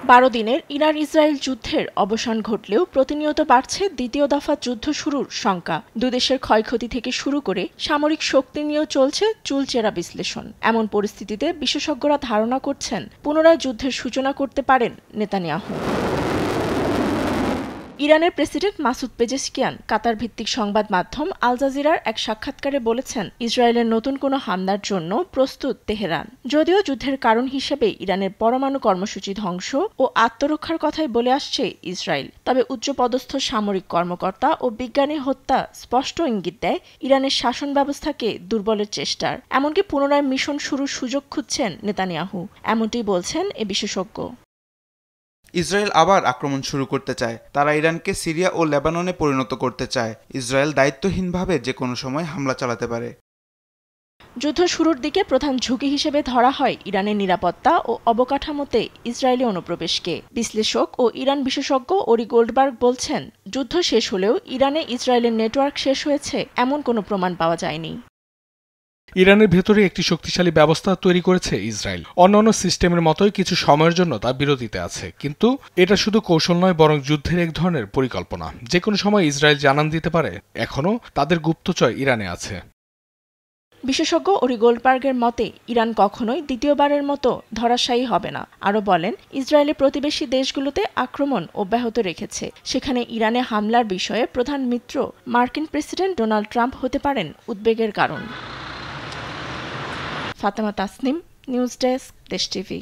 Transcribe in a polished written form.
12 দিনের Iran Israel যুদ্ধের অবসান ঘটলেও প্রতিনিয়ত বাড়ছে দ্বিতীয় দফা যুদ্ধ শুরুর শঙ্কা। দুদেশের ক্ষয়ক্ষতি থেকে শুরু করে সামরিক শক্তি নিয়েও চলছে চুলচেরা বিশ্লেষণ। এমন পরিস্থিতিতে বিশেষজ্ঞরা ধারণা করছেন পুনরায় যুদ্ধের সূচনা করতে পারেন নেতানিয়াহু। ইরানের প্রেসিডেন্ট মাসুদ পেজেশকিয়ান কাতার ভিত্তিক সংবাদ মাধ্যম আল জাজিরার এক সাক্ষাৎকারে বলেছেন, ইসরায়েলের নতুন কোনো হামলার জন্য প্রস্তুত তেহরান। যদিও যুদ্ধের কারণ হিসেবে ইরানের পরমাণু কর্মসূচি ধ্বংস ও আত্মরক্ষার কথাই বলে আসছে ইসরায়েল, তবে উচ্চপদস্থ সামরিক কর্মকর্তা ও বিজ্ঞানী হত্যা স্পষ্ট ইঙ্গিত দেয় ইরানের শাসন ব্যবস্থাকে দুর্বলের চেষ্টার। এমনকি পুনরায় মিশন শুরুর সুযোগ খুঁজছেন নেতানিয়াহু, এমনটি বলছেন এ বিশেষজ্ঞ। ইসরায়েল আবার আক্রমণ শুরু করতে চায়। তারা ইরানকে সিরিয়া ও লেবাননে পরিণত করতে চায়। ইসরায়েল দায়িত্বহীনভাবে যে কোনো সময় হামলা চালাতে পারে। যুদ্ধ শুরুর দিকে প্রধান ঝুঁকি হিসেবে ধরা হয় ইরানের নিরাপত্তা ও অবকাঠামোতে ইসরায়েলি অনুপ্রবেশকে। বিশ্লেষক ও ইরান বিশেষজ্ঞ ওরি গোল্ডবার্গ বলছেন, যুদ্ধ শেষ হলেও ইরানে ইসরায়েলের নেটওয়ার্ক শেষ হয়েছে এমন কোনো প্রমাণ পাওয়া যায়নি। ইরানের ভেতরে একটি শক্তিশালী ব্যবস্থা তৈরি করেছে ইসরায়েল। অন্যান্য সিস্টেমের মতোই কিছু সময়ের জন্য তা বিরতিতে আছে, কিন্তু এটা শুধু কৌশল নয়, বরং যুদ্ধের এক ধরনের পরিকল্পনা। যে কোনো সময় ইসরায়েল জানান দিতে পারে এখনও তাদের গুপ্তচর ইরানে আছে। বিশেষজ্ঞ ওরি গোল্ডবার্গের মতে, ইরান কখনোই দ্বিতীয়বারের মতো ধরাশায়ী হবে না। আরও বলেন, ইসরায়েলের প্রতিবেশী দেশগুলোতে আক্রমণ অব্যাহত রেখেছে। সেখানে ইরানে হামলার বিষয়ে প্রধান মিত্র মার্কিন প্রেসিডেন্ট ডোনাল্ড ট্রাম্প হতে পারেন উদ্বেগের কারণ। ফাতেমা তাসনিম, নিউজ ডেস্ক, দেশ টিভি।